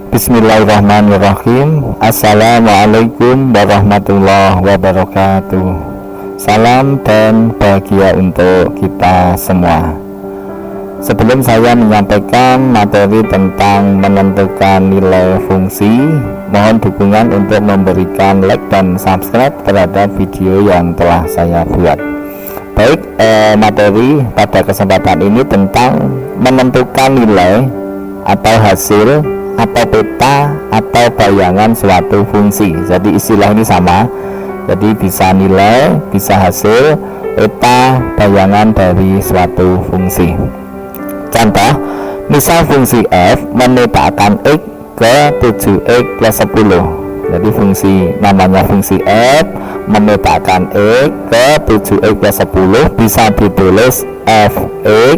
Bismillahirrahmanirrahim. Assalamualaikum warahmatullahi wabarakatuh. Salam dan bahagia untuk kita semua. Sebelum saya menyampaikan materi tentang menentukan nilai fungsi, mohon dukungan untuk memberikan like dan subscribe terhadap video yang telah saya buat. Baik, materi pada kesempatan ini tentang menentukan nilai atau hasil atau peta atau bayangan suatu fungsi. Jadi istilah ini sama, jadi bisa nilai, bisa hasil, peta, bayangan dari suatu fungsi. Contoh, misal fungsi f memetakan x ke 7x plus 10. Jadi fungsi namanya fungsi f memetakan x ke 7x plus 10 bisa ditulis fx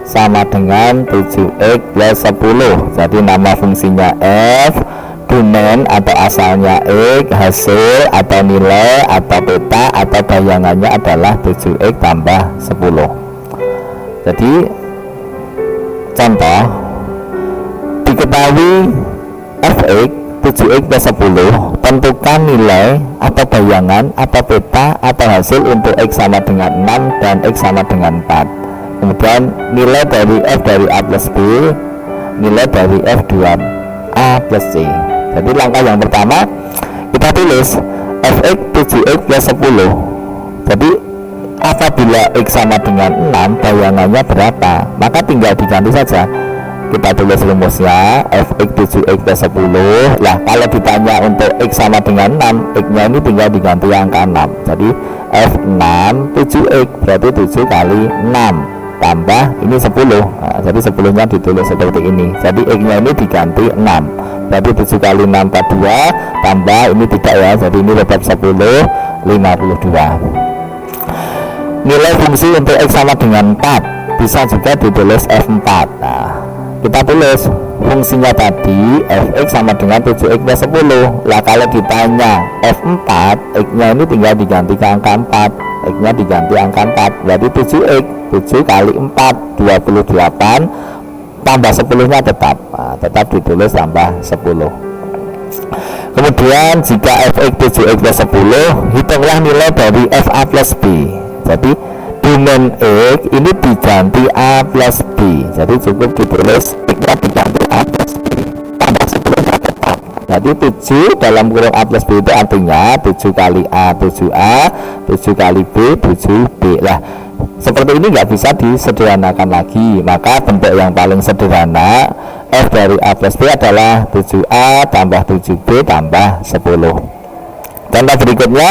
sama dengan 7x plus 10. Jadi nama fungsinya f, domain atau asalnya x, hasil atau nilai atau peta atau bayangannya adalah 7x tambah 10. Jadi contoh, diketahui fx 7x plus 10, tentukan nilai atau bayangan atau peta atau hasil untuk x sama dengan 6 dan x sama dengan 4. Kemudian nilai dari f dari a plus b, nilai dari f 2a plus c. Jadi langkah yang pertama kita tulis fx 7x plus 10. Jadi apabila x sama dengan 6, bayangannya berapa? Maka tinggal diganti saja. Kita tulis rumusnya fx 7x plus 10. Lah kalau ditanya untuk x sama dengan 6, x nya ini tinggal diganti angka 6. Jadi f6 7x berarti 7 kali 6 tambah ini 10. Nah, jadi 10 nya ditulis seperti ini. Jadi x nya ini diganti 6, berarti 7 kali 6 42 tambah ini tidak ya, jadi ini lebih 10 52. Nilai fungsi untuk x sama dengan 4 bisa juga ditulis f4. Nah, kita tulis fungsinya tadi fx sama dengan 7x plus 10. Lah kalau ditanya f4, x nya ini tinggal diganti ke angka 4, x nya diganti angka 4, berarti 7x, 7 kali 4 28 tambah 10 nya tetap, nah, tetap ditulis tambah 10. Kemudian jika fx 7x plus 10, hitunglah nilai dari fa plus b. Jadi domain x ini diganti a plus b, jadi cukup ditulis x nya diganti a plus b tambah 10 nya tetap. Jadi 7 dalam kurung a plus b itu artinya 7 kali a 7a, 7 kali b 7b. Lah seperti ini nggak bisa disederhanakan lagi, maka bentuk yang paling sederhana f dari a plus b adalah 7a tambah 7b tambah 10. Contoh berikutnya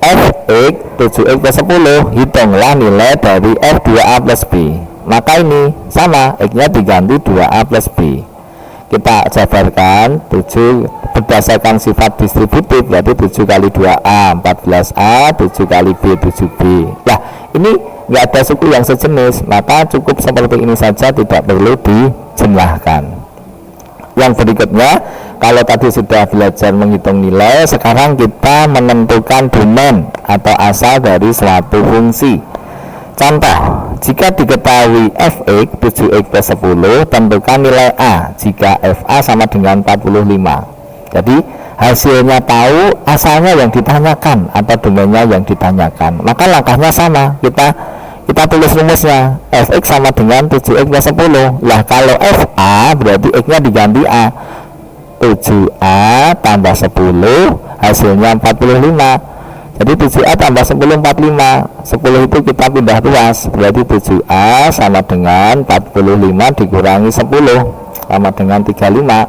fx 7x plus 10, hitunglah nilai dari f 2a plus b. Maka ini sama, x nya diganti 2a plus b. Kita jabarkan 7 berdasarkan sifat distributif, berarti 7 kali 2a 14a, 7 kali b 7b. Nah ini nggak ada suku yang sejenis, maka cukup seperti ini saja, tidak perlu dijumlahkan. Yang berikutnya, kalau tadi sudah belajar menghitung nilai, sekarang kita menentukan domain atau asal dari suatu fungsi. Contoh, jika diketahui fx 7x plus 10, tentukan nilai a jika fa sama dengan 45. Jadi hasilnya tahu, asalnya yang ditanyakan atau domainnya yang ditanyakan, maka langkahnya sama. Kita tulis rumusnya fx sama dengan 7x plus 10. Lah kalau fa berarti x nya diganti a, 7a tambah 10 hasilnya 45. Jadi 7a tambah 10 45. 10 itu kita pindah ruas, berarti 7a sama dengan 45 dikurangi 10 sama dengan 35.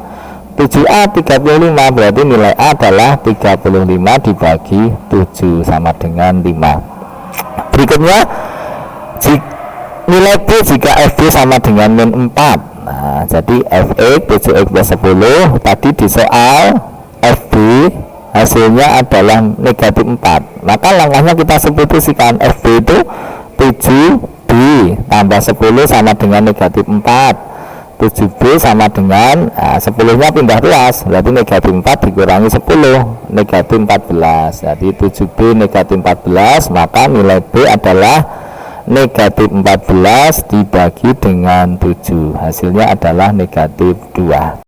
7a 35, berarti nilai a adalah 35 dibagi 7 sama dengan 5. Berikutnya nilai b jika fb sama dengan min 4. Nah, jadi fx 7x plus 10 tadi di soal fb hasilnya adalah negatif 4. Maka langkahnya kita substitusikan, fb itu 7b tambah 10 sama dengan negatif 4, 7b sama dengan 10 nya pindah ruas, berarti negatif 4 dikurangi 10 negatif 14. Jadi 7b negatif 14, maka nilai b adalah negatif 14 dibagi dengan 7, hasilnya adalah negatif 2.